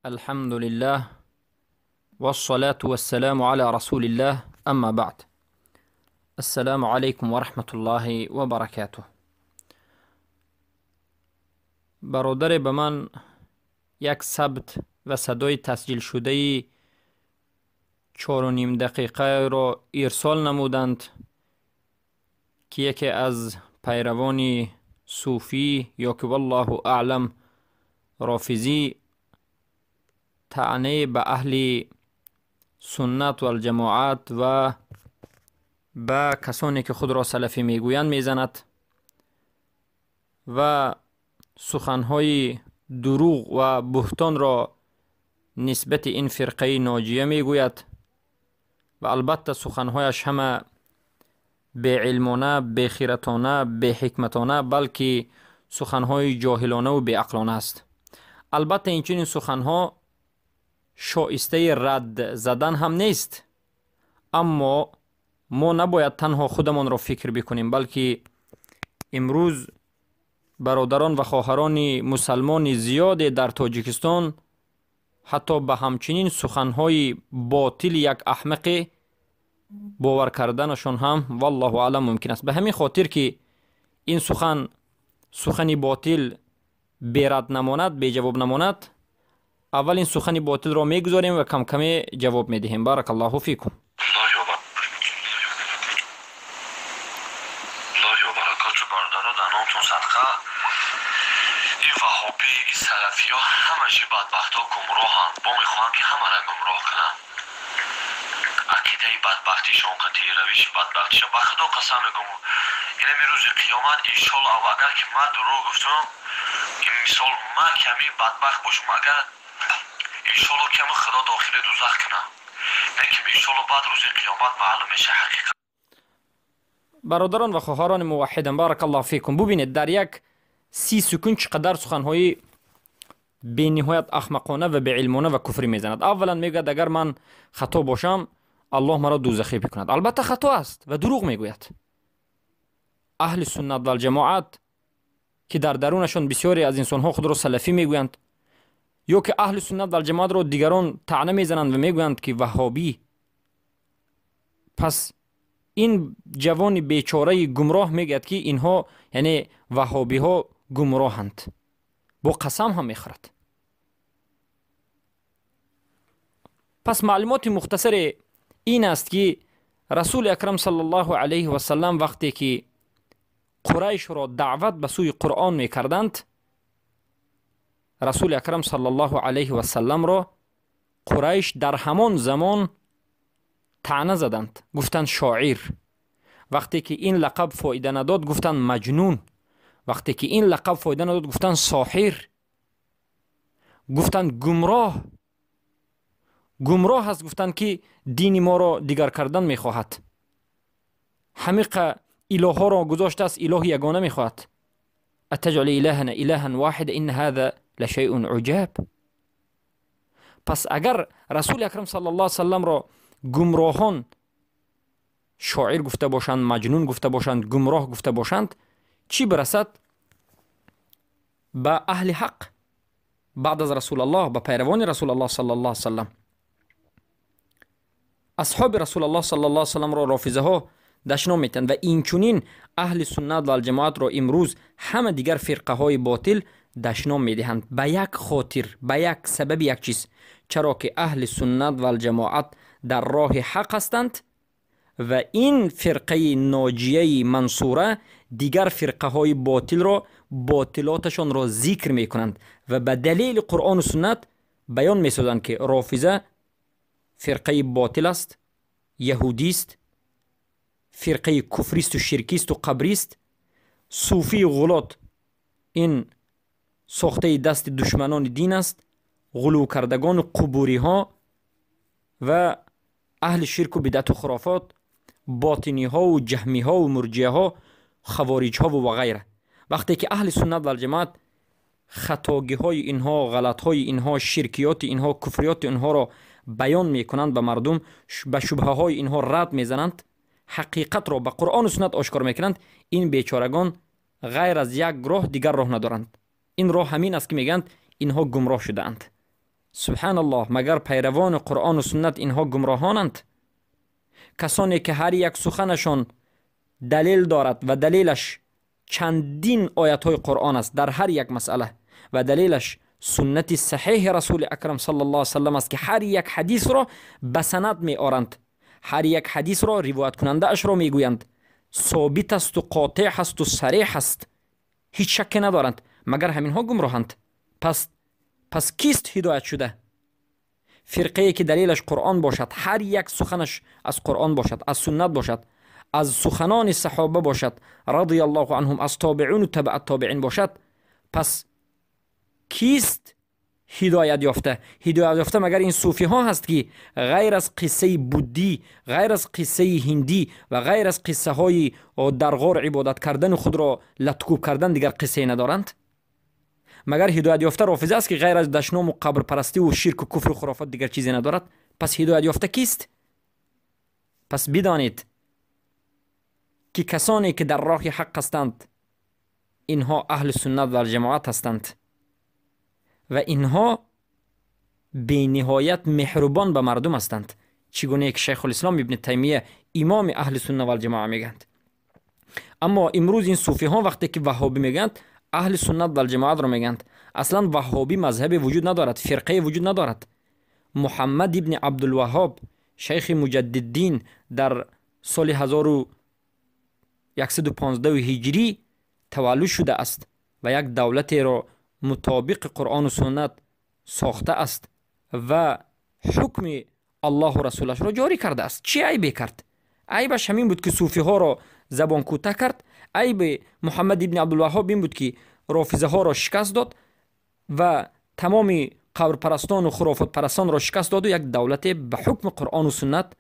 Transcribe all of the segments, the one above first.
الحمد لله والصلاة والسلام على رسول الله اما بعد. السلام علیکم و رحمت الله و برکاته. برادر به من یک ثبت و صدای تسجیل شده 4.5 دقیقه را ارسال نمودند که یکی از پیروان صوفی یا که والله اعلم رافضی طعنه به اهل سنت و الجماعت و به کسانی که خود را سلفی میگویند میزند و سخنهای دروغ و بهتان را نسبت این فرقه ناجیه میگوید و البته سخنهایش همه به علمانه، به خیرتانه، به حکمتانه، بلکه سخنهای جاهلانه و به عقلانه است. البته این سخنها شایسته رد زدن هم نیست، اما ما نباید تنها خودمان را فکر بکنیم، بلکه امروز برادران و خواهران مسلمان زیاد در تاجیکستان حتی به همچنین سخنهای باطل یک احمق باور کردنشان هم والله اعلم ممکن است. به همین خاطر که این سخن باطل بی رد نماند، بی جواب نماند، اول این سخن باطل را میگذاریم و کم کمی جواب میدهیم. بارک الله فیکم. سلفیا همشی بدبختا گمراهن، با میخواهن که همه را گمراه کنن. عقیده بدبختیشون، قطعی روش بدبختیشون به خدا قسم میگم این روز قیامت انشالله او اگر که من دروغ گفتم این مثال من کمی بدبخت باشم، اگر انشالله کمی خدا داخل دوزخ کنم، نه که انشالله بعد روز قیامت معلوم میشه حقیقت. برادران و خواهران موحدم بارک الله فیکم، ببینید در یک 30 سکون چقدر سخنهای به نهایت احمقانه و به علمانه و کفری میزند. اولا میگوید اگر من خطا باشم الله مرا دوزخی بکند. البته خطا است و دروغ میگوید. اهل سنت و الجماعت که در درونشان بسیاری از انسانها خود را سلفی میگویند، یا که اهل سنت و الجماعت را دیگران طعنه میزنند و میگویند که وهابی، پس این جوان بیچاره گمراه میگوید که اینها یعنی وهابی ها گمراهند، با قسم هم میخورد. پس معلومات مختصر این است که رسول اکرم صلی الله علیه و سلم وقتی که قریش را دعوت به سوی قرآن میکردند، رسول اکرم صلی الله علیه و سلم را قریش در همان زمان طعنه زدند، گفتند شاعر. وقتی که این لقب فایده نداد گفتند مجنون. وقتی که این لقب فایده نداد گفتند ساحر، گفتند گمراه. گمراه هست، گفتند که دین ما را دیگر کردن میخواهد، حمیق اله ها را گذاشته است، اله یگانه میخواهد. اتجعل الهنا الها واحد ان هذا لشیء عجاب. پس اگر رسول اکرم صلی الله علیه و سلم را گمراهان شاعر گفته باشند، مجنون گفته باشند، گمراه گفته باشند، چی برسد به اهل حق بعد از رسول الله، به پیروان رسول الله صلی الله علیه و سلم؟ اصحاب رسول الله صلی الله علیه و سلم را رافضه ها دشنام میتند و این چونین اهل سنت و الجماعت را امروز همه دیگر فرقه های باطل دشنام میدهند به یک خاطر، به یک سبب، یک چیز، چرا که اهل سنت و الجماعت در راه حق هستند و این فرقه ناجیه منصوره دیگر فرقه های باطل را، باطلاتشان را ذکر می کنند و به دلیل قرآن و سنت بیان می سازند که رافضه فرقه باطل است، یهودی است، فرقه کفریست و شرکیست و قبریست. صوفی غلات این ساخته دست دشمنان دین است، غلو کردگان قبوری ها و اهل شرک و بدعت و خرافات، باطنی ها و جهمی ها و مرجعه ها، خوارج ها و غیره. وقتی که اهل سنت و الجماعت خطاگی های اینها، غلط های اینها، شرکیات اینها، کفریات اینها را بیان می کنند به مردم، به شبهه های اینها رد می زنند، حقیقت را به قرآن و سنت آشکار می کنند، این بیچارگان غیر از یک راه دیگر راه ندارند. این راه همین است که میگند اینها گمراه شده اند. سبحان الله، مگر پیروان قرآن و سنت اینها گمراهانند؟ کسانی که هر یک سخنشان دلیل دارد و دلیلش چندین آیت های قرآن است در هر یک مسئله و دلیلش سنت صحیح رسول اکرم صلی الله علیه وسلم است که هر یک حدیث را به سند می آرند، هر یک حدیث را روایت کننده اش را می گویند، ثابت است و قاطع است و صریح است، هیچ شکی ندارند، مگر همین ها گمراهند؟ پس کیست هدایت شده؟ فرقه که دلیلش قرآن باشد، هر یک سخنش از قرآن باشد، از سنت باشد، از سخنان صحابه باشد رضی الله عنهم، از تابعین و تبع التابعین باشد، پس کیست هدایت یافته؟ هدایت یافته مگر این صوفی ها هست که غیر از قصه بودی، غیر از قصه هندی و غیر از قصه های در غار عبادت کردن خود را لطکوب کردن دیگر قصه ندارند؟ مگر هدایت یافته رافضه است که غیر از دشنام و قبر پرستی و شرک و کفر و خرافات دیگر چیزی ندارد؟ پس هدایت یافته کیست؟ پس بدانید که کسانی که در راه حق هستند اینها اهل سنت و الجماعت هستند و اینها به نهایت مهربان به مردم هستند، چگونه که شیخ الاسلام ابن تیمیه امام اهل سنت و الجماعت میگند. اما امروز این صوفی ها وقتی که وهابی میگند اهل سنت و الجماعت را میگند، اصلا وهابی مذهب وجود ندارد، فرقه وجود ندارد. محمد ابن عبدالوهاب شیخ مجددین در سال 1115 هجری تولد شده است و یک دولت را مطابق قرآن و سنت ساخته است و حکم الله و رسولش را جاری کرده است. چی عیبی کرد؟ عیبش همین بود که صوفی ها را زبان کوته کرد. عیب محمد ابن عبدالوهاب این بود که رافضه ها را شکست داد و تمام قبر پرستان و خرافات پرستان را شکست داد و یک دولت به حکم قرآن و سنت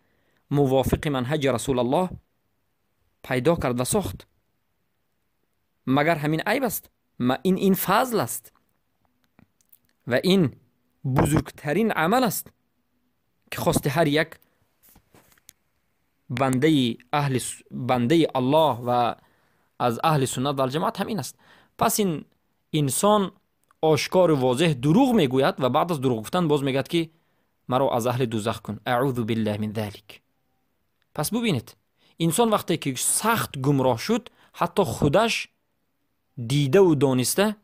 موافق منهج رسول الله پیدا کرد و ساخت. مگر همین عیب است؟ این فضل است و این بزرگترین عمل است که خواست هر یک بنده الله و از اهل سنت و الجماعت همین است. پس این انسان آشکار و واضح دروغ میگوید و بعد از دروغ گفتن باز میگوید که مرا از اهل دوزخ کن، اعوذ بالله من ذلک. پس ببینید انسان وقتی که سخت گمراه شد حتی خودش دیده و دانسته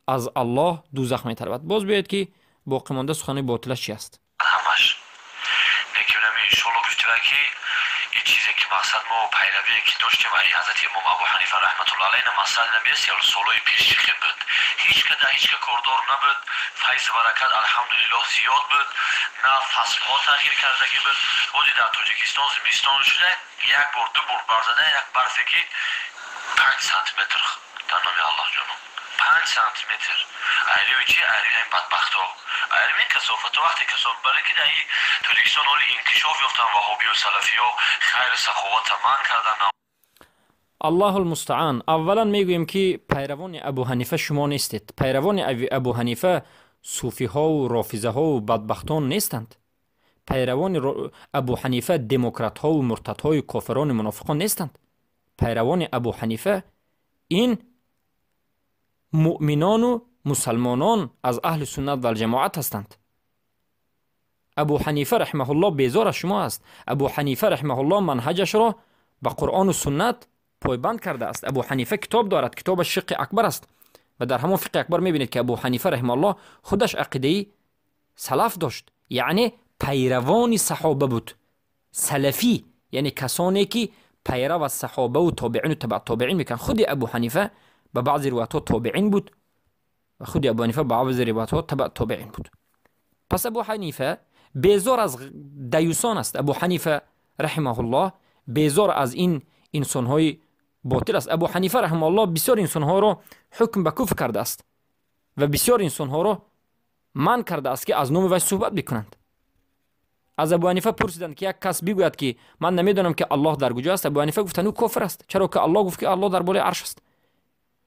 از الله دوزخ میطلبد. باز بیاید که باقی مانده سخن باطلش چی است؟ همش نمی‌تونم این شلو گفتم که این چیزی که مقصد ما پیروی که داشتیم و حضرت امام ابو حنیفه رحمت الله علیه مقصد نمیست یا سولوی پیش بود، هیچ که کاردار نبود، فیض برکت الحمدلله زیاد بود، نه فصل ها تغییر کردگی بود. بودی در تاجیکستان زمستان شده یک بار دو بار برزده یک برفگی 5 سانتی متر در نام الله جانم 5 سانتی متر ایری چی ایری این بدبخت ها ایری کسافت وقتی کسافت برای که در این تاجیکستان حالی انکشاف یافتن وهابی و سلفی ها خیر سخاوت من کردن. الله المستعان. اولا میگویم که پیروان ابو حنیفه شما نیستید. پیروان ابو حنیفه صوفی ها و رافضه ها و بدبختان نیستند. پیروان ابو حنیفه دموکرات ها و مرتد های کافران منافقان نیستند. پیروان ابو حنیفه این مؤمنان و مسلمانان از اهل سنت و الجماعت هستند. ابو حنیفه رحمه الله بیزار از شما است. ابو حنیفه رحمه الله منهجش را به قرآن و سنت پایبند کرده است. ابو حنیفه کتاب دارد، کتاب فقه اکبر است و در همون فقه اکبر میبینید که ابو حنیفه رحمه الله خودش عقیده سلف داشت، یعنی پیروان صحابه بود. سلفی یعنی کسانی که پیرو از صحابه و تابعین و تبع تابعین میکن. خود ابو حنیفه به بعضی روایت ها تابعین بود و خود ابو حنیفه به بعضی روایت ها تبع تابعین بود. پس ابو حنیفه بیزار از دیوسان است. ابو حنیفه رحمه الله بیزار از این انسان های باطل است. ابو حنیفه رحمه الله بسیار انسان ها را حکم به کفر کرده است و بسیار انسان ها را من کرده است که از نام وی صحبت بکنند. از ابو حنیفه پرسیدند که یک کس بگوید که من نمیدونم که الله در کجا است. ابو حنیفه گفت او کافر است، چرا که الله گفت که الله در بالای عرش است.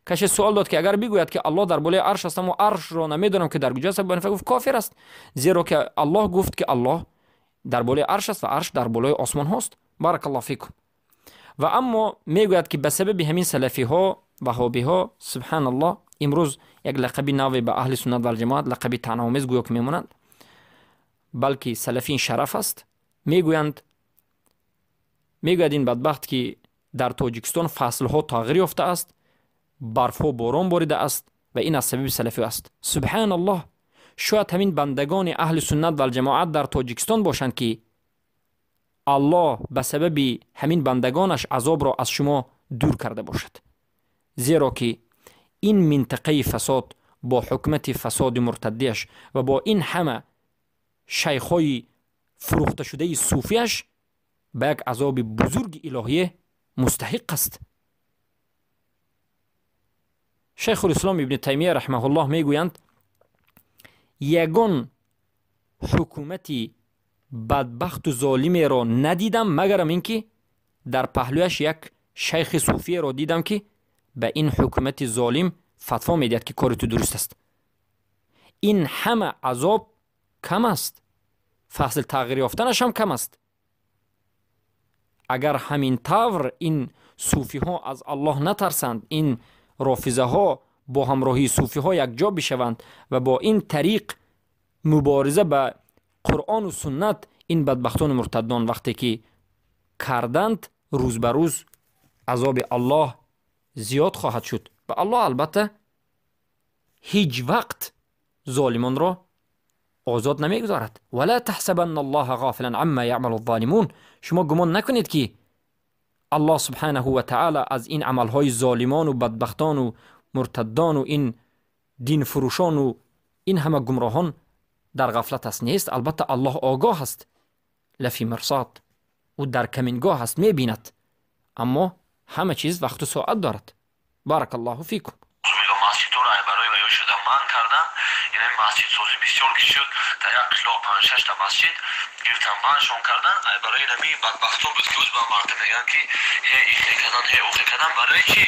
کسی سوال داد که اگر بگوید که الله در بالای عرش است اما عرش را نمیدونم که در کجا است، ابو حنیفه گفت کافر است، زیرا که الله گفت که الله در بالای عرش است و عرش در بالای آسمان هاست. بارک الله فیکم. و اما میگوید که به سبب همین سلفی ها وهابی ها سبحان الله امروز یک لقبی نوی به اهل سنت و الجماعت لقبی طعنه‌آمیز گویا که میمونند بلکه سلفی شرف است. میگوید این بدبخت که در تاجیکستان فصلها تغییر یافته است، برفها باران باریده است و این از سبب سلفی است. سبحان الله، شاید همین بندگان اهل سنت و الجماعت در تاجیکستان باشند که الله به سبب همین بندگانش عذاب را از شما دور کرده باشد. زیرا که این منطقه فساد با حکمت فساد مرتدیش و با این همه شیخای فروخته شده صوفیش به یک عذاب بزرگ الهی مستحق است. شیخ الاسلام ابن تیمیه رحمه الله میگویند یگان حکومتی بدبخت و ظالمی را ندیدم مگرم اینکه در پهلویش یک شیخ صوفی را دیدم که به این حکومت ظالم فتوا میدهد که کار تو درست است. این همه عذاب کم است، فصل تغییر یافتنش هم کم است. اگر همین طور این صوفی ها از الله نترسند، این رافضه ها با همراهی صوفی ها یک جا بشوند و با این طریق مبارزه به قرآن و سنت این بدبختان مرتدان وقتی که کردند، روز به روز عذاب الله زیاد خواهد شد. و الله البته هیچ وقت ظالمان را آزاد نمیگذارد. ولا تحسبن الله غافلا عما يعمل الظالمون. شما گمان نکنید که الله سبحانه و تعالی از این عملهای ظالمان و بدبختان و مرتدان و این دین فروشان و این همه گمراهان در غفلت است. نیست. البته الله آگاه است، لفی مرصاد، او در کمینگاه است، میبیند، اما همه چیز وقت و ساعت دارد. بارک الله فیکم. کردن این مسجد سازی بسیار که شد در یک قشلاق 5-6 تا مسجد گرفتن بندشون کردن. برای نمی بدبخت ها بود که به مردم میگن که ایخی کردن اوخی کردن. برای چی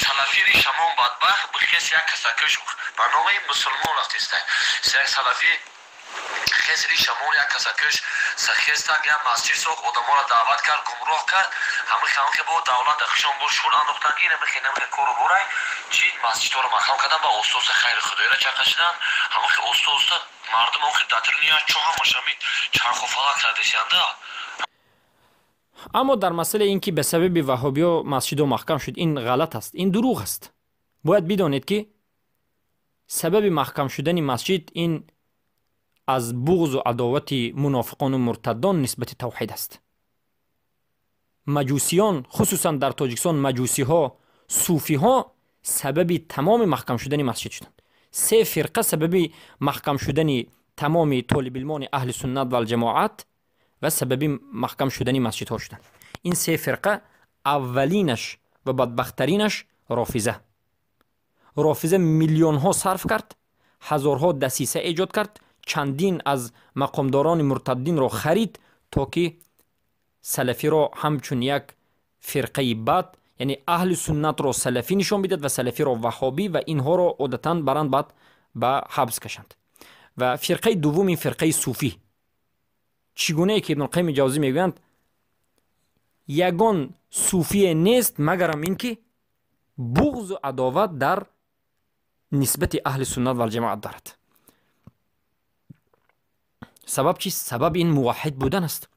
سلفی ری شما بدبخت بود کسی یک کسکش برنامه مسلمان رفت است. یک سلفی خیلی شما یک کسکش سخیست یا مسجد ساخت، آدم را دعوت کرد، گمراه کرد. همه خیلی که با دولت دخشان بود شور انداختنگی نمیخواه کارو برای چی مسجد رو مخام کردن با استاذ خیر خدای را چکشیدن. همه که استاذ مردم هم که دترنیا چون هم شمید چرخ و فلک کردشنده. اما در مسئله این که به سبب وهابیا مسجد محکم شد، این غلط است، این دروغ است. باید بدانید که سبب محکم شدن مسجد این از بغض و عداوت منافقان و مرتدان نسبت توحید است. مجوسیان خصوصا در تاجیکستان، مجوسی ها، صوفی ها سبب تمام محکم شدن مسجد شدند. 3 فرقه سبب محکم شدن تمام طالب علمان اهل سنت و الجماعت و سبب محکم شدن مسجد ها شدند. این 3 فرقه اولینش و بدبخترینش رافضه میلیون ها صرف کرد، هزارها دسیسه ایجاد کرد، چندین از مقامداران مرتدین را خرید تا که سلفی را همچون یک فرقه بد، یعنی اهل سنت را سلفی نشان بدهد و سلفی را وهابی و اینها را عادتاً برند بعد به حبس کشند. و فرقه دوم این فرقه صوفی، چگونه ای که ابن القیم جوزی میگویند یگان صوفی نیست مگرم این که بغض و عداوت در نسبت اهل سنت و الجماعت دارد. سبب چیست؟ سبب این موحد بودن است.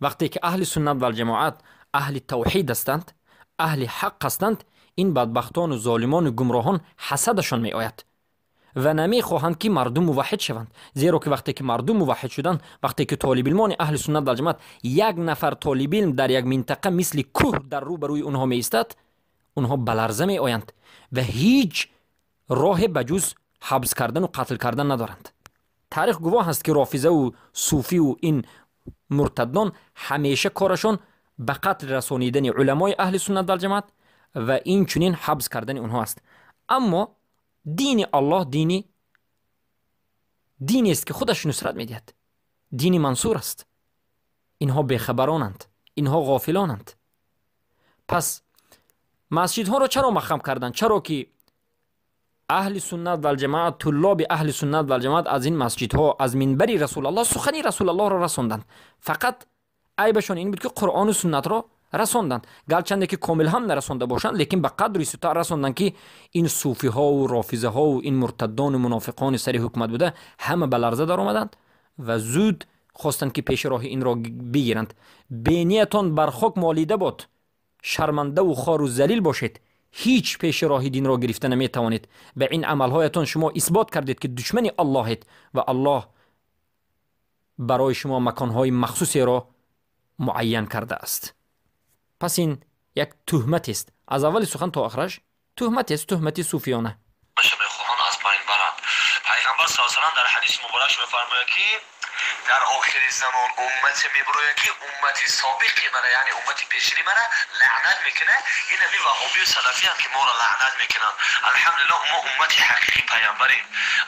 وقتی که اهل سنت و الجماعت اهل توحید هستند، اهل حق هستند، این بدبختان و ظالمان و گمراهان حسدشان می آید و نمی خواهند که مردم موحد شوند. زیرا که وقتی که مردم موحد شدند، وقتی که طالب علمان اهل سنت و الجماعت یک نفر طالب علم در یک منطقه مثل کوه در روبروی اونها می ایستد، اونها بلرزه می آیند و هیچ راه بجز حبس کردن و قتل کردن ندارند. تاریخ گواه است که رافضه و صوفی و این مرتدان همیشه کارشان به قتل رسانیدن علمای اهل سنت و الجماعت و این چنین حبس کردن اونها است. اما دین الله دینی است که خودش نصرت میدهد، دین منصور است. اینها بیخبرانند، اینها غافلانند. پس مسجدها را چرا مخم کردند؟ چرا که اهل سنت و الجماعت، طلاب اهل سنت و الجماعت از این مسجدها از منبری رسول الله سخنی رسول الله را رساندند. فقط عیبشان این بود که قرآن و سنت را رساندند، گرچند که کامل هم نرسانده باشند، لیکن به قدر استطاعت رساندند که این صوفی ها و رافضه ها و این مرتدان و منافقان سری حکومت بوده همه به لرزه در آمدند و زود خواستند که پیش راه این را بگیرند. بینیتان بر خاک مالیده باد، شرمنده و خوار و ذلیل باشید، هیچ پیش راه دین را گرفته نمی توانید. به این عملهایتان شما اثبات کردید که دشمن اللهید و الله برای شما مکانهای مخصوصی را معین کرده است. پس این یک تهمت است، از اول سخن تا آخرش تهمت است، تهمت صوفیانه. میخواهند از بین برند. پیغمبر صلی الله علیه و سلم در حدیث مبارک میفرماید که در آخر زمان امت میبروید که امتی سابقی منه، یعنی امتی پیشری منه لعنت میکنه. این همی وهابی و سلفی هم که ما را لعنت میکنن. الحمدلله ما امتی حقیقی پیامبریم،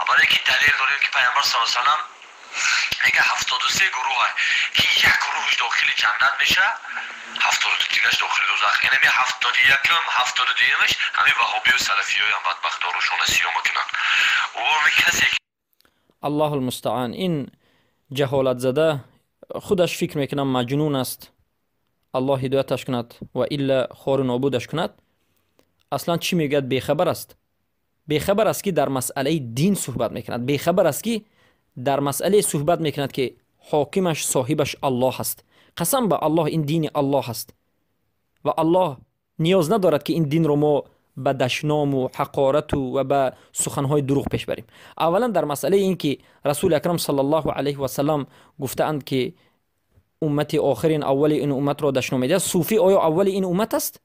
برای که دلیل داریم که پیامبر صلی الله علیه و سلم میگه 73 گروه که یک گروهش داخل جنت میشه، 72 دیگهش داخل دوزخ. این همی 71م 72مش همین وهابی و سلفی های هم بدبخت داروشون سیاه میکنن. و کسی الله المستعان. این جهالت زده خودش فکر میکنم مجنون است، الله هدایتش کند و الا خار و نابودش کند. اصلا چی میگه؟ بیخبر است. بیخبر است که در مسئله دین صحبت میکند، بیخبر است که در مسئله صحبت میکند که حاکمش صاحبش الله است. قسم به الله این دین الله است و الله نیاز ندارد که این دین رو ما به دشنام و حقارت و به سخنهای دروغ پیش بریم. اولا در مسئله این که رسول اکرم صلی الله علیه و سلم گفتند که امت آخرین اول این امت را دشنام میده. صوفی آیا اول این امت است؟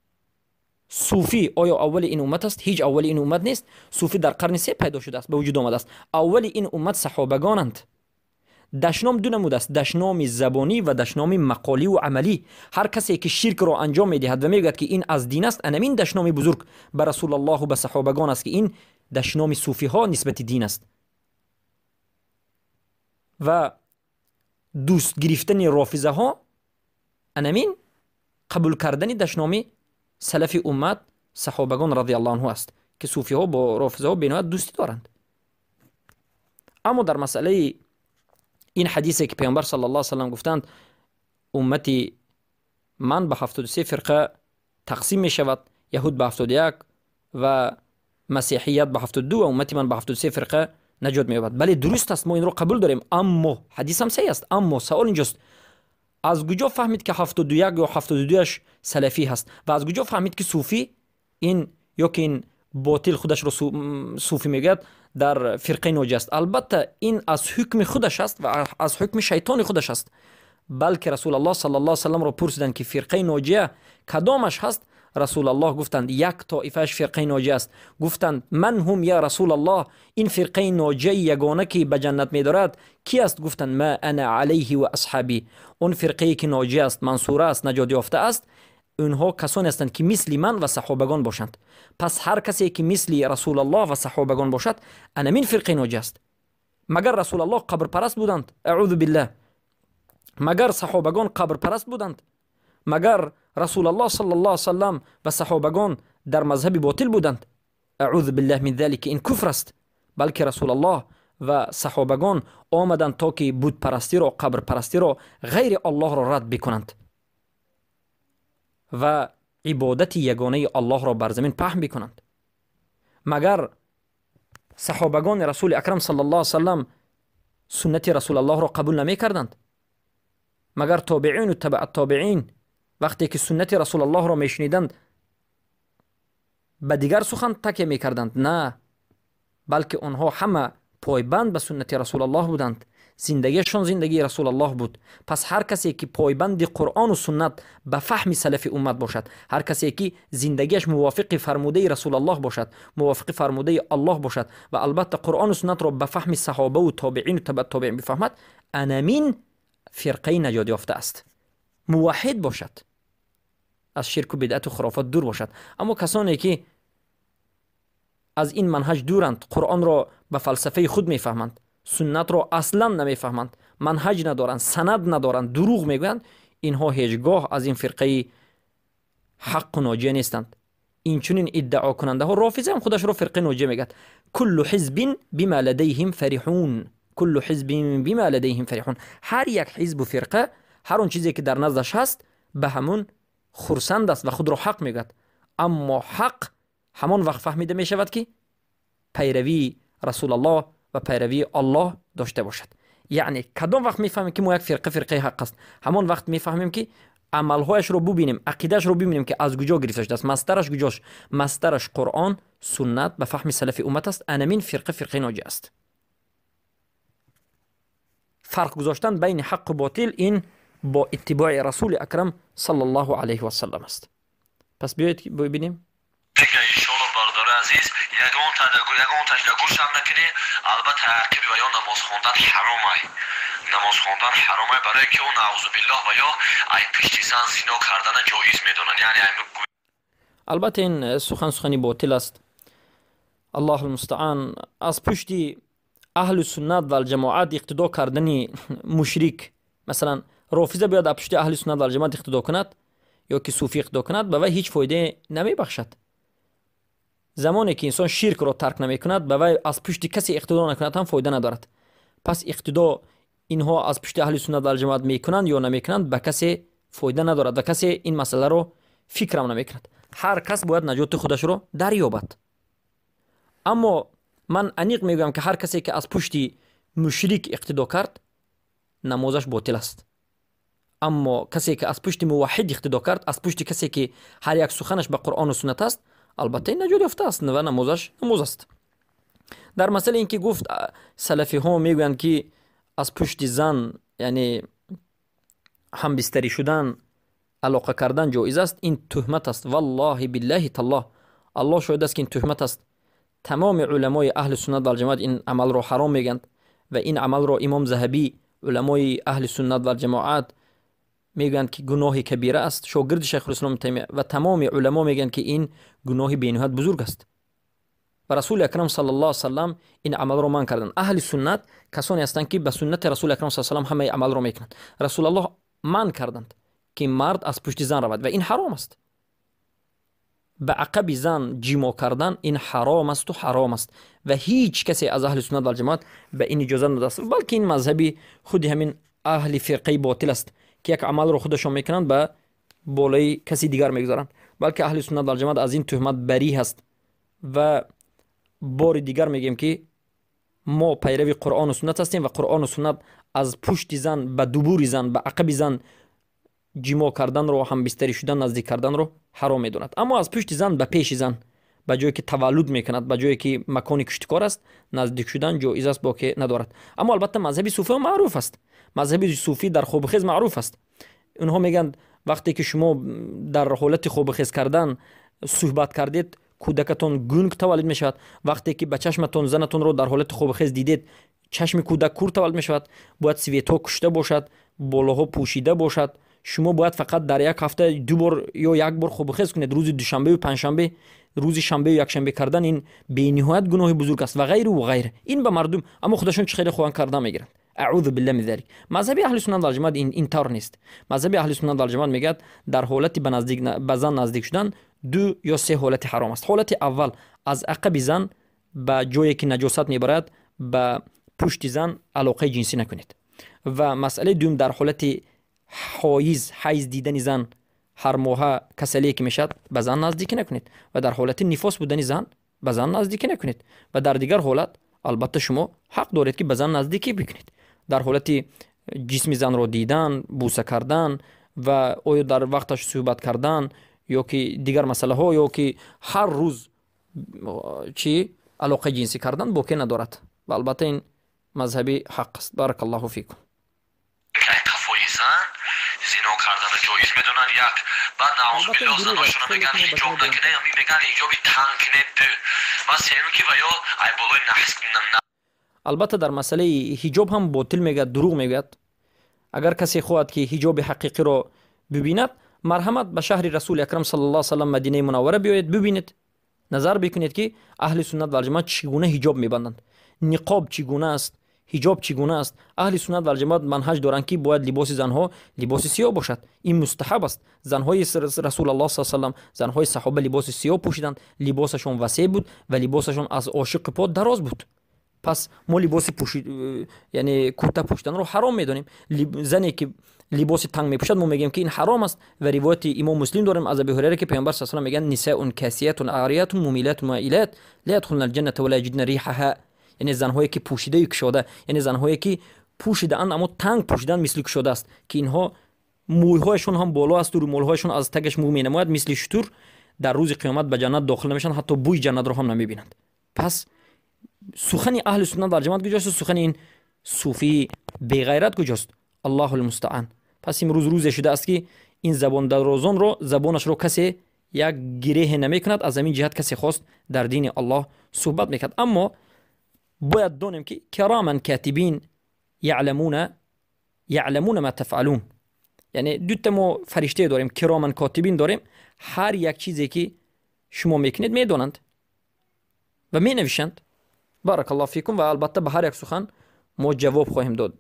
صوفی آیا اول این امت است؟ هیچ اول این امت نیست. صوفی در قرن 3 پیدا شده است، به وجود آمده است. اول این امت صحابگانند. دشنام دو نمود است، دشنام زبانی و دشنام مقالی و عملی. هر کسی که شرک را انجام میدهد و میگوید که این از دین است، انمین دشنام بزرگ به رسول الله و به صحابگان است که این دشنام صوفی ها نسبت دین است. و دوست گرفتن رافضه ها انمین قبول کردن دشنام سلف امت صحابگان رضی الله عنه است که صوفی ها با رافضه ها بینایت دوستی دارند. اما در مسئله این حدیثی که پیامبر صلی الله علیه و سلم گفتند امتی من به 73 فرقه تقسیم می شود، یهود به 71 و مسیحیت به 72 و امتی من به 73 فرقه نجات می یابد. بله درست است، ما این رو قبول داریم، اما حدیث هم صحیح است. اما سوال اینجاست از کجا فهمید که 71 یا 72ش سلفی هست و از کجا فهمید که صوفی این یا که این باطل خودش رو صوفی میگه در فرقه ناجی است؟ البته این از حکم خودش است و از حکم شیطان خودش است. بلکه رسول الله صلی الله علیه و سلم را پرسیدند که فرقه ناجیه کدامش هست؟ رسول الله گفتند یک طایفهش فرقه ناجی است. گفتند من هم یا رسول الله؟ این فرقه ناجی یگانه که به جنت می‌دارد کی است؟ گفتند ما انا علیه و اصحابی. اون فرقه که ناجی است، منصوره است، نجات یافته است، اونها کسانی هستند که مثل من و صحابگان باشند. پس هر کسی که مثل رسول الله و صحابگان باشد انمین فرقه ناجی است. مگر رسول الله قبر پرست بودند؟ اعوذ بالله. مگر صحابگان قبر پرست بودند؟ مگر رسول الله صلی الله علیه و سلم و صحابگان در مذهب باطل بودند؟ اعوذ بالله من ذلك. این کفر است. بلکه رسول الله و صحابگان آمدند تا که بت پرستی را، قبر پرستی را، غیر الله را رد بکنند و عبادت یگانه الله را بر زمین پهن بکنند. مگر صحابگان رسول اکرم صلی الله علیه و سلم سنت رسول الله را قبول نمی کردند؟ مگر تابعین و تبع التابعین وقتی که سنت رسول الله را میشنیدند به دیگر سخن تکیه میکردند؟ نه، بلکه آنها همه پایبند به سنت رسول الله بودند. زندگیشان زندگی رسول الله بود. پس هر کسی که پایبند قرآن و سنت به فهم سلف امت باشد، هر کسی که زندگیش موافق فرموده رسول الله باشد، موافق فرموده الله باشد و البته قرآن و سنت را به فهم صحابه و تابعین و تبع تابعین بفهمد، انمین فرقه نجات یافته است. موحد باشد، از شرک و بدعت و خرافات دور باشد. اما کسانی که از این منهج دورند، قرآن را به فلسفه خود میفهمند، سنت را اصلا نمیفهمند، منهج ندارند، سند ندارند، دروغ میگویند، اینها هیچگاه از این فرقه حق و ناجی نیستند. این چنین ادعا کننده ها، رافضه هم خودش را فرقه ناجی میگد. کل حزب بما لدیهم فرحون، کل حزب بما لدیهم فرحون. هر یک حزب و فرقه هر اون چیزی که در نزدش هست به همون خرسند است و خود را حق میگد. اما حق همان وقت فهمیده می شود که پیروی رسول الله و پیروی الله داشته باشد. یعنی کدام وقت میفهمیم که ما یک فرقه حق است؟ همان وقت میفهمیم که عملهایش رو ببینیم، عقیدهش رو ببینیم که از کجا گرفته شده است، مصدرش کجاست. مصدرش قرآن، سنت به فهم سلف امت است. انمین فرقه ناجی است. فرق گذاشتن بین حق و باطل این با اتباع رسول اکرم صلی الله علیه و سلم است. پس بیایید ببینیم. دیگه انشالله برادر عزیز یگان تشدگوش هم نکنی. البته تعقیب و یا نماز خواندن حرامه. نماز خواندن حرامه برای که اون نعوذ بالله و یا ای پشتی زن زنا کردن جایز میدونن. یعنی البته این سخنی باطل است. الله المستعان. از پشتی اهل سنت و الجماعت اقتدا کردنی مشرک، مثلا رافضه بیاد پشت اهل سنت و الجماعت اقتدا کند یا که صوفی اقتدا کند، به وی هیچ فایده نمی بخشد. زمانی که انسان شرک را ترک نمی کند، به وی از پشت کسی اقتدا نکند هم فایده ندارد. پس اقتدا اینها از پشت اهل سنت و الجماعت می کنند یا نمی کنند به کسی فایده ندارد و کسی این مسئله رو فکر هم نمی کند. هر کس باید نجات خودش رو دریابد. اما من انیق میگم که هر کسی که از پشتی مشرک اقتدا کرد نمازش باطل است. اما کسی که از پشت موحد اقتدا کرد، از پشت کسی که هر یک سخنش به قرآن و سنت است، البته نجات یافته است و نمازش نماز است. در مسئله اینکه گفت سلفی ها میگویند که از پشت زن یعنی هم بستری شدن، علاقه کردن جایز است، این تهمت است. والله بالله تالله، الله شاهد است که این تهمت است. تمام علمای اهل سنت و الجماعت این عمل را حرام میگند و این عمل را امام ذهبی، علمای اهل سنت و الجماعت میگن که گناه کبیره است. شاگرد شیخ الاسلام تیمیه و تمام علما میگن که این گناه بی‌نهایت بزرگ است و رسول اکرم صلی الله علیه و سلم این عمل را من کردن. اهل سنت کسانی هستند که به سنت رسول اکرم صلی الله علیه و سلم همه عمل را میکنند. رسول الله من کردند که مرد از پشت زن رود و این حرام است. به عقب زن جیما کردن این حرام است و حرام است و هیچ کسی از اهل سنت و الجماعت به این اجازه نداده، بلکه این مذهبی خود همین اهل فرقه باطل است که یک عمل رو خودشون میکنند به بالای کسی دیگر میگذارند. بلکه اهل سنت و الجماعت از این تهمت بری هست و بار دیگر میگیم که ما پیرو قرآن و سنت هستیم و قرآن و سنت از پشت زن به دبور زن به عقب زن جیما کردن رو، هم بستری شدن نزدیک کردن رو حرام میدوند. اما از پشت زن به پیش زن، به جایی که تولد میکند، به جایی که مکان کشتکار است، نزدیک شدن جایز است، باقی ندارد. اما البته مذهب صوفی معروف است. مذهب صوفی در خوب خیز معروف است. اونها میگن وقتی که شما در حالت خوب خیز کردن صحبت کردید، کودکتون گنگ تولد میشود. وقتی که به چشمتون زنتون رو در حالت خوب خیز دیدید، چشم کودک کور تولد میشود. باید سویتو کشته باشد، بالاها پوشیده باشد. شما باید فقط در یک هفته 2 بار یا 1 بار خوب خیز کنید. روز دوشنبه و پنجشنبه، روز شنبه و یکشنبه کردن این بی‌نهایت گناه بزرگ است و غیره و غیره. این به مردم اما خودشون چه خیلی خوان کردن میگیرند. اعوذ بالله من ذلک. مذهب اهل سنت و الجماعت این طور نیست. مذهب اهل سنت و الجماعت میگه در حالت به زن نزدیک شدن 2 یا 3 حالت حرام است. حالت اول از عقب زن به جایی که نجاست میبرد به پشت زن علاقه جنسی نکنید. و مسئله دوم در حالت حیض دیدن زن، هر ماه کسلی که میشد به زن نزدیک نکنید و در حالت نفاس بودن زن به زن نزدیک نکنید. و در دیگر حالت البته شما حق دارید که به زن نزدیکی بکنید. در حالت جسم زن رو دیدن، بوسه کردن و آیا در وقتش صحبت کردن یا که دیگر مسئله ها یا که هر روز علاقه جنسی کردن باقی ندارد. و البته این مذهبی حق است. بارک الله فیکم. زنا کردن جایز میدونن یک، بعد نعوذ بالله زناشون میگن حجاب نکنه یا میگن حجابی تنگ کنید و سیمون که و یا ای بالای نحس. البته در مسئله حجاب هم باطل میگه، دروغ میگه. اگر کسی خواهد که حجاب حقیقی رو ببیند، مرحمت به شهر رسول اکرم صلی الله علیه و سلم مدینه منوره بیایید، ببینید، نظر بکنید که اهل سنت و الجماعت چگونه حجاب میبندند، نقاب چگونه است، حجاب چگونه است. اهل سنت و الجماعت منهج دارند که باید لباس زنها لباس سیاه باشد. این مستحب است. زنهای رسول الله صلی الله علیه و سلم، زنهای صحابه لباس سیاه پوشیدند، لباسشون وسیع بود و لباسشون از عاشق پا دراز بود. پس ما لباس یعنی کوته پوشیدن رو حرام میدونیم. زنی که لباس تنگ میپوشد ما میگیم که این حرام است. و روایت امام مسلم داریم از ابی هریره که پیامبر صلی الله علیه و سلم میگن نساء کاسیات عاریات ممیلات مائلات لا يدخلن الجنه ولا يجدن ريحها. یعنی زنهایی که پوشیده و کشاده، یعنی زنهایی که پوشیدند اما تنگ پوشیدن مثل کشاده است که اینها مویهایشون هم بالا است و مویهایشون از تگش مو می‌نماید مثل شتور در روز قیامت به جنت داخل نمیشن، حتی بوی جنت رو هم نمیبینند. پس سخن اهل سنت و جماعت کجاست؟ سخن این صوفی بی غیرت کجاست؟ الله المستعان. پس امروز روزی شده است که این زبان درازان رو زبانش رو کسی یک گره نمیکند، از همین جهت کسی خواست در دین الله صحبت میکرد. اما باید دانیم که کراما کاتبین یعلمون ما تفعلون، یعنی دو تا ما فرشته داریم، کراما کاتبین داریم، هر یک چیزی که شما میکنید میدونند و مینویسند. بارک الله فیکم. و البته به هر یک سخن ما جواب خواهیم داد.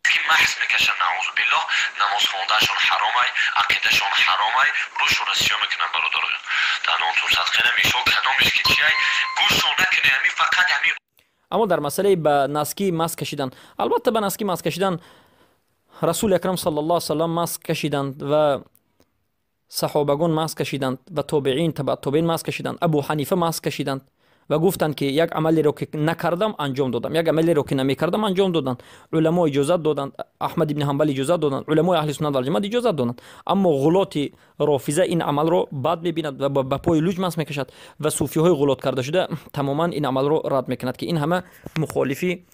که محض میکشن نعوذ بالله، نماز خوندنشون حرامه، عقیدهشون حرامه، روشون سیاه میکنن برادران. در اون تو صدقه نمیشون کدامش که چیه گوشون نکنه، همین فقط همین. اما در مسئله به نسکی ماسک کشیدن، البته به نسکی ماسک کشیدن رسول اکرم صلی الله علیه و سلم ماسک کشیدند و صحابگان ماسک کشیدند و تابعین تبع تابعین ماسک کشیدند. ابو حنیفه ماسک کشیدند و گفتند که یک عملی رو که نکردم انجام دادم، یک عملی رو که نمیکردم انجام دادند. علما اجازه دادند، احمد ابن حنبل اجازه دادند، علمای اهل سنت و جماعت اجازه دادند. اما غلات رافضه این عمل رو بد میبیند و به پای لوچ ماسک میکشد و صوفی های غلات کرده شده تماما این عمل رو رد میکند که این همه مخالفی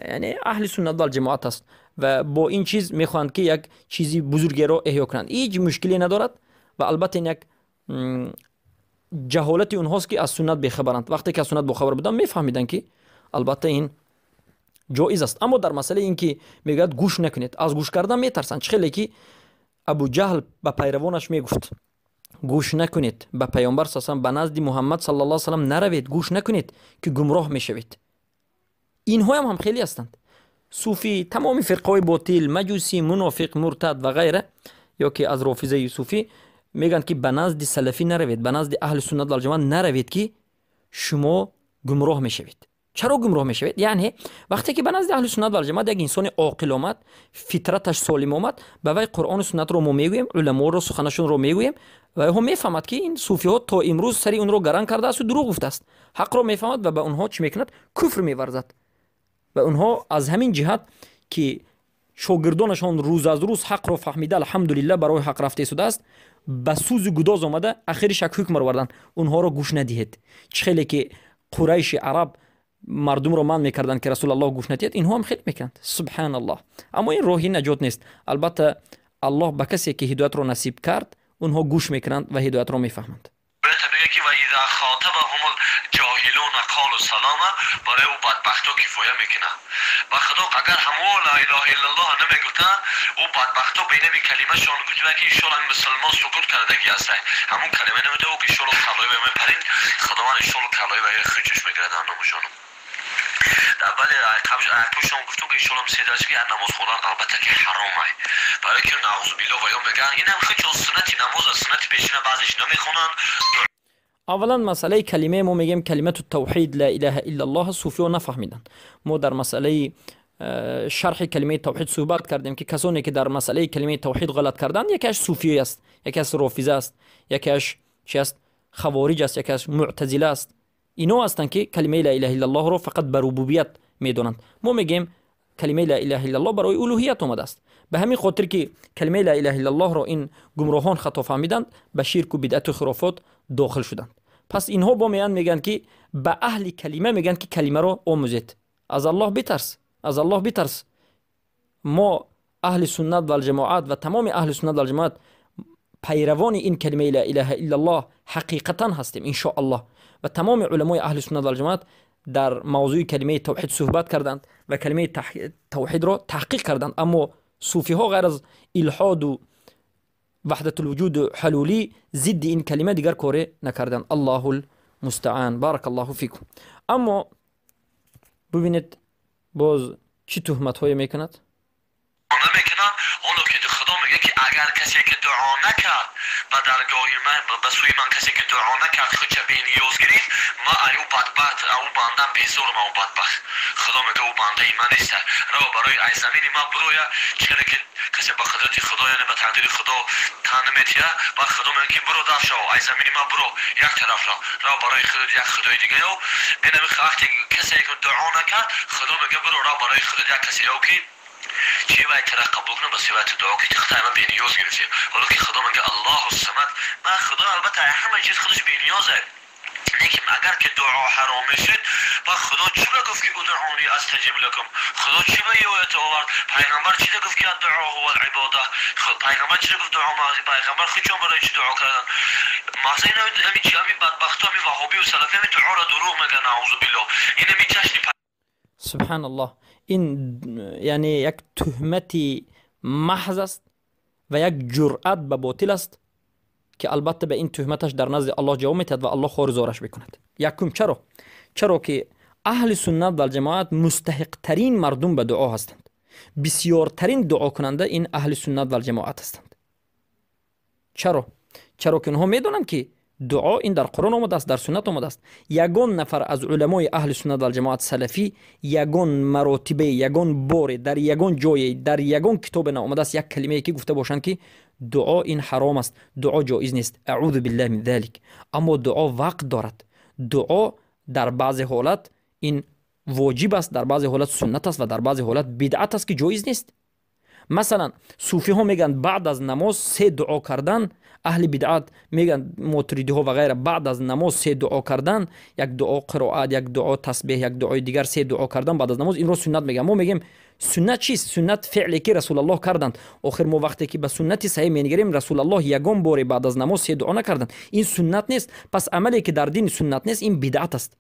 یعنی اهل سنت و جماعت است و با این چیز میخواهند که یک چیزی بزرگی رو احیا کنند. هیچ مشکلی ندارد و البته این یک جهالت اونهاست که از سنت بیخبرند. وقتی که از سنت بخبر بودن میفهمیدن که البته این جایز است. اما در مسئله این که میگه گوش نکنید، از گوش کردن میترسند. خیلی که ابو جهل به پیروانش میگفت گوش نکنید به پیامبر صلی الله علیه و آله، به نزد محمد صلی الله علیه و سلم نروید، گوش نکنید که گمراه میشوید. اینها هم خیلی هستند. صوفی، تمام فرقای باطل، مجوسی، منافق، مرتد و غیره، یا که از رافضه صوفی میگن که به نزد سلفی نروید، به نزد اهل سنت و جماعت نروید که شما گمراه میشوید. چرا گمراه میشوید؟ یعنی وقتی که به نزد اهل سنت و جماعت یک انسان عاقل آمد، فطرتش سالم آمد، به وی قرآن و سنت رو ما میگوییم، علما رو سخنشون رو میگوییم و هم میفهمد که این صوفی ها تا امروز سری اون رو گران کرده است و دروغ گفته است. حق رو میفهمد و به اونها چی میکند؟ کفر میورزد. و اونها از همین جهت که شاگردانشان روز از روز حق رو فهمیده، الحمدلله برای حق رفته شده است، به سوز گداز آمده، اخیرش یک حکم رو بردن اونها رو گوش ندهید. خیلی که قریش عرب مردم رو من میکردن که رسول الله گوش ندهید، اینها هم خیلی میکردند. سبحان الله. اما این راهی نجات نیست. البته الله به کسی که هدایت رو نصیب کرد اونها گوش میکنند و هدایت رو میفهمند. که و اذا خاطبهم الجاهلون قالوا سلاما، برای او بدبختا کفایه میکنه. و خدا اگر همو لا اله الا الله نمیگفتن، او بدبختا بین می کلمه شان گفت که ان شاء الله مسلمان سکوت کرده کی هست، همون کلمه نمیده او که ان شاء الله کلای به من پرین خدا من ان شاء الله کلای به خچش میگردن نموجانم. در ولی عقلشون گفتم که ان شاء الله مسیداش که نماز خوندن البته که حرامه، برای که نعوذ بالله و یا میگن این هم خچ سنت نماز سنت پیشینه بعضیش نمیخونن. اولا مسئله کلمه ما میگیم کلمه توحید لا اله الا الله، صوفی ها نفهمیدن. ما در مسئله شرح کلمه توحید صحبت کردیم که کسانی که در مسئله کلمه توحید غلط کردن، یکیش صوفی است، یکیش رافضه است، یکیش چی است؟ خوارج است، یکیش معتزله است. اینا هستند که کلمه لا اله الا الله رو فقط بر ربوبیت میدونند. ما میگیم کلمه لا اله الا الله برای الوهیت اومده است. به همین خاطر که کلمه لا اله الا الله رو این گمراهان خطا فهمیدند، به شرک و بدعت و خرافات داخل شدند. پس اینها با میگن که به اهل کلمه میگن که کلمه رو آموزید. از الله بترس، از الله بترس. ما اهل سنت و جماعت و تمام اهل سنت و جماعت پیروان این کلمه لا اله الا الله حقیقتا هستیم ان شاء الله. و تمام علمای اهل سنت و جماعت در موضوع کلمه توحید صحبت کردند و کلمه توحید رو تحقیق کردند. اما صوفی ها غیر از الحاد و وحدت الوجود و حلولی ضد این کلمه دیگر کاری نکردن. الله المستعان. بارک الله فیکم. اما ببینید باز چی تهمت های میکند؟ نمیکنن اونو که خدا خدا میگه که اگر کسی که دعا نکرد به درگاه من به سوی من کسی که دعا نکرد خودش به نیاز گرفت ما ایو بدبخت او بندم بیزور ما او بدبخت خدا میگه او بنده من نیست رو برای ای زمین ما برویا چیزی که کسی به قدرت خدا یعنی به تقدیر خدا تن میتیه با خدا میگه که برو داف شو ای زمین ما برو یک طرف را برای خود یک خدای دیگه او اینا وقتی کسی که دعا نکرد خدا میگه برو را برای خود یک کسی او که چی باید طرف قبول کنه با صفت دعا که تخت همه بینیاز گرفتی حالا که خدا میگه الله الصمد ما خدا البته همه چیز خودش بینیازه لیکن اگر که دعا حرام شد با خدا چی گفت که ادعونی استجب لكم خدا چی یادت آورد پیغمبر چی گفت که دعا هو العباده پیغمبر چی گفت دعا ما پیغمبر خودشون برای چی دعا کردن مثلا همین چی همین بدبختا همین وهابی و سلفی همین دعا را دروغ میگن اعوذ بالله این همین جشن سبحان الله این یعنی یک تهمتی محض است و یک جرأت به باطل است که البته به این تهمتش در نزد الله جواب میدهد و الله خارزارش بکند. یکم چرا که اهل سنت و الجماعت مستحق ترین مردم به دعا هستند، بسیارترین دعا کننده این اهل سنت و الجماعت هستند. چرا که اونها میدونند که دعا این در قرآن آمده است، در سنت آمده است. یگان نفر از علمای اهل سنت و الجماعت سلفی یگان مراتبه، یگان بار، در یگان جای، در یگان کتاب آمده است یک کلمه که گفته باشند که دعا این حرام است، دعا جایز نیست، اعوذ بالله من ذلك. اما دعا وقت دارد. دعا در بعض حالت این واجب است، در بعض حالت سنت است و در بعض حالت بدعت است که جایز نیست. مثلا صوفی ها میگن بعد از نماز 3 دعا کردن، اهل بدعت میگن ماتریدی ها و غیره بعد از نماز 3 دعا کردن، یک دعا قرائت، یک دعا تسبیح، یک دعای دیگر، 3 دعا کردن بعد از نماز، این رو سنت میگن. ما میگیم سنت چیست؟ سنت فعلی که رسول الله کردند. آخر ما وقتی که به سنت صحیح میگیریم رسول الله یگان بار بعد از نماز 3 دعا نکردند، این سنت نیست. پس عملی که در دین سنت نیست این بدعت است.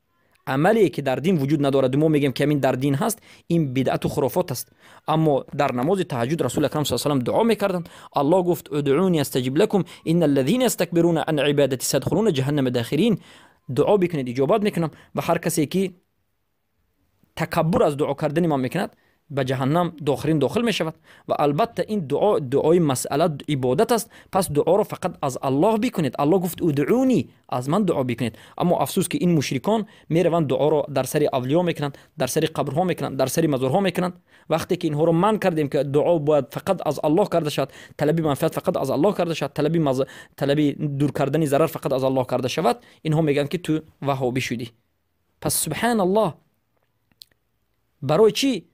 عملی که در دین وجود ندارد ما میگیم که همین در دین هست، این بدعت و خرافات است. اما در نماز تهجد رسول اکرم صلی الله علیه و دعا میکردند. الله گفت ادعونی استجب لكم ان الذين يستكبرون عن عبادتي سيدخلون جهنم داخرین. دعا بکنید اجابت میکنم و هر کسی که تکبر از دعا کردن ما میکند به جهنم داخل می شود. و البته این دعای مسئله عبادت است، پس دعا را فقط از الله بکنید. الله گفت ادعونی، از من دعا بکنید. اما افسوس که این مشرکان میروند دعا را در سر اولیاء میکنند، در سر قبرها میکنند، در سر مزارها میکنند. وقتی که اینها رو من کردیم که دعا باید فقط از الله کرده شود، طلب منفعت فقط از الله کرده شود، طلب دور کردن ضرر فقط از الله کرده شود، اینها میگن که تو وهابی شدی. پس سبحان الله، برای چی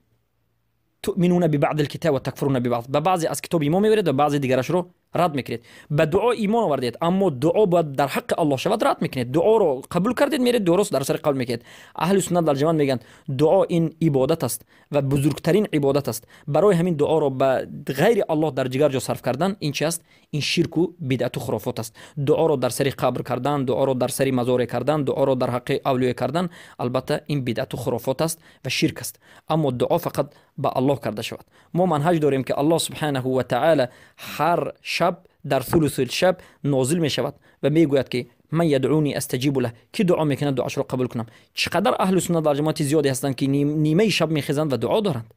تؤمنون ببعض الكتاب و تکفرون ببعض؟ به بعضی از کتاب ایمان میبرید و بعضی دیگرش رو رد میکنید. به دعا ایمان آوردید اما دعا باید در حق الله شود رد میکنید. دعا رو قبول کردید میرید درست در سر قبول میکنید. اهل سنت در جماعت میگن دعا این عبادت است و بزرگترین عبادت است. برای همین دعا رو به غیر الله در جگر جا صرف کردن این چی است؟ این شرک و بدعت و خرافات است. دعا رو در سر قبر کردن، دعا رو در سر مزار کردن، دعا رو در حق اولیاء کردن، البته این بدعت و خرافات است و شرک است. اما دعا فقط به الله کرده شود. ما منهج داریم که الله سبحانه و تعالی هر شب در ثلث الشب نازل می شود و می گوید که من یدعونی استجیب له، کی دعا میکنه دعاش رو قبول کنم. چقدر اهل سنت و جماعت زیادی هستند که نیمه شب میخیزند و دعا دارند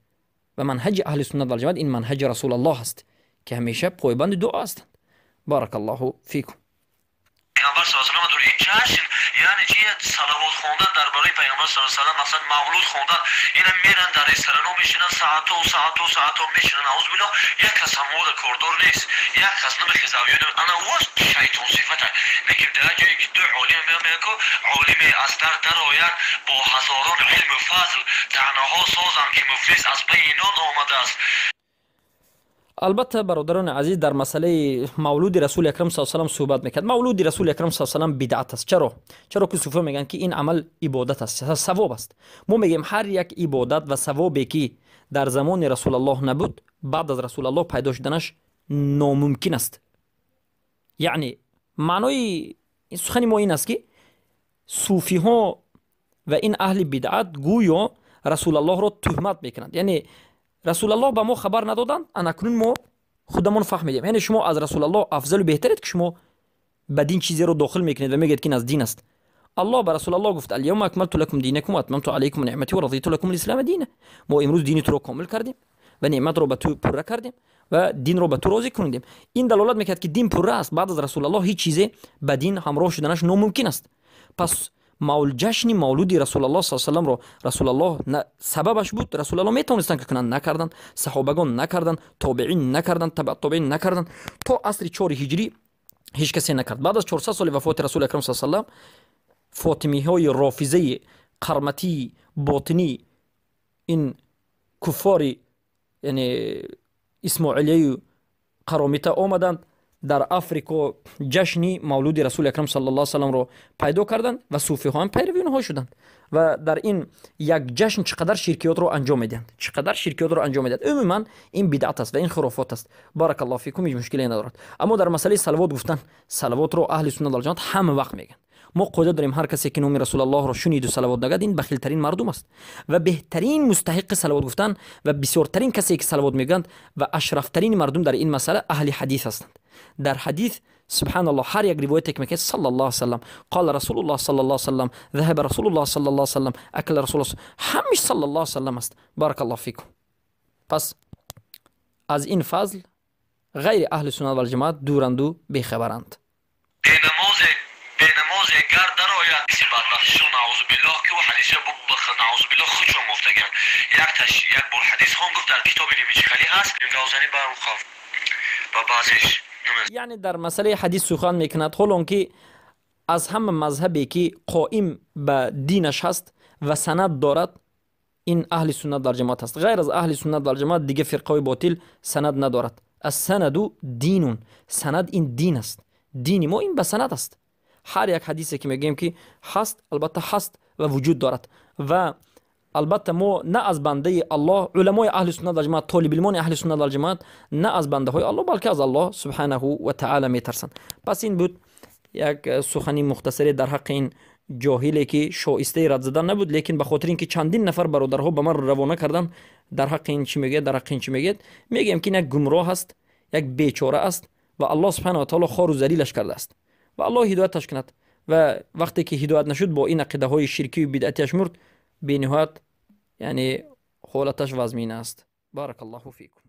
و منهج اهل سنت و جماعت این منهج رسول الله است که همیشه پایبند دعا هستند. بارک الله فیکم. پیامبر صلی الله علیه و آله در این جشن یعنی چی صلوات خواندن درباره پیامبر صلی الله علیه و آله، مثلا مولود خواندن، اینا میرن در رستوران میشینن ساعت و میشینن. اعوذ بالله، یک کس هم مود کردار نیست، یک کس نمیخیزه و انا واس شیطان صفته. لیکن در جایی که دو عالم میگه عالم اصدر در آید با هزاران علم و فضل تنها سازم که مفلس از بینان آمده است. البته برادران عزیز در مسئله مولود رسول اکرم صلی الله علیه و آله صحبت میکرد. مولود رسول اکرم صلی الله علیه و آله بدعت است. چرا که صوفیان میگن که این عمل عبادت است، ثواب است. ما میگیم هر یک عبادت و ثوابی که در زمان رسول الله نبود بعد از رسول الله پیدا شدنش ناممکن است. یعنی معنای این سخن ما این است که صوفی ها و این اهل بدعت گویا رسول الله را تهمت میکنند. یعنی رسول الله به ما خبر ندادن، اکنون ما خودمون فهمیدیم. یعنی شما از رسول الله افضل و بهترید که شما به دین چیزی رو داخل میکنید و میگید که این از دین است. الله به رسول الله گفت الیوم اکملت لکم دینکم و اتممت علیکم نعمتی و رضیت لکم الاسلام دینه. ما امروز دین تو رو کامل کردیم و نعمت رو به تو پوره کردیم و دین رو به تو راضی کنیم. این دلالت میکرد که دین پره است. بعد از رسول الله هیچ چیزی به دین همراه شدنش ناممکن است. پس جشن مولود رسول الله صلی الله علیه و سلم رو رسول الله سببش بود. رسول الله میتونستن که کنن، نکردن. صحابگان نکردن، تابعین نکردن، تبع تابعین نکردن. تا عصر 4 هجری هیچ کسی نکرد. بعد از 400 سال وفات رسول اکرم صلی الله علیه و سلم، فاطمی های رافضه قرمطی باطنی، این کفار یعنی اسماعیلی قرامیته آمدند در افریقا جشنی مولود رسول اکرم صلی الله علیه و سلم رو پیدا کردند و صوفی ها هم پیروی اونها شدند و در این یک جشن چقدر شرکیات رو انجام میدن، چقدر شرکیات رو انجام میدن. عموما این بدعت است و این خرافات است. بارک الله فیکم، هیچ مشکلی ندارد. اما در مسئله صلوات گفتن، صلوات رو اهل سنت والجماعت همه وقت میگن. ما قدرت داریم هر کسی که نام رسول الله رو شنید و صلوات نگاد این بخیل ترین مردم است و بهترین مستحق صلوات گفتن و بسیارترین کسی که صلوات میگند و اشرف ترین مردم در این مسئله اهل حدیث هستند. در حدیث سبحان الله هر یک روایت که میگه صلی الله علیه و سلم قال رسول الله صلی الله علیه و سلم ذهب رسول الله صلی الله علیه و سلم اکل رسول الله، همش صلی الله علیه و سلم است. بارک الله فیکم. پس از این فضل غیر اهل سنت و الجماعت دورند و بیخبرند. بنماز گر در آید کسی بدبختشون نعوذ بالله که و حدیثه نعوذ بالله خودشون گفتگن. یک بار حدیث هم گفت در کتاب نمیچخلی هست این گوزنی بر اون خوف و بعضیش یعنی در مسئله حدیث سخن میکند، حالان که از همه مذهبی که قائم به دینش هست و سند دارد این اهل سنت در جماعت هست. غیر از اهل سنت در جماعت دیگه فرقه باطل سند ندارد. از سند دینون، سند این دین است. دین ما این به سند است. هر یک حدیثی که میگیم که هست البته هست و وجود دارد و البته ما نه از بنده الله علمای اهل سنت و جماعت طالب علمان اهل سنت و جماعت نه از بنده های الله بلکه از الله سبحانه و تعالی میترسند. پس این بود یک سخنی مختصری در حق این جاهلی که شایسته رد زدن نبود، لیکن به خاطر اینکه چندین نفر برادرها به من روانه کردن در حق این چی میگه، در حق این چی میگه، میگم که یک گمراه است، یک بیچاره است و الله سبحانه و تعالی خار و ذلیلش کرده است و الله هدایتش کند و وقتی که هدایت نشد با این عقیده های شرکی و بدعتیش مرد، به نهایت یعنی حالتش وزمین است. بارک الله فیکم.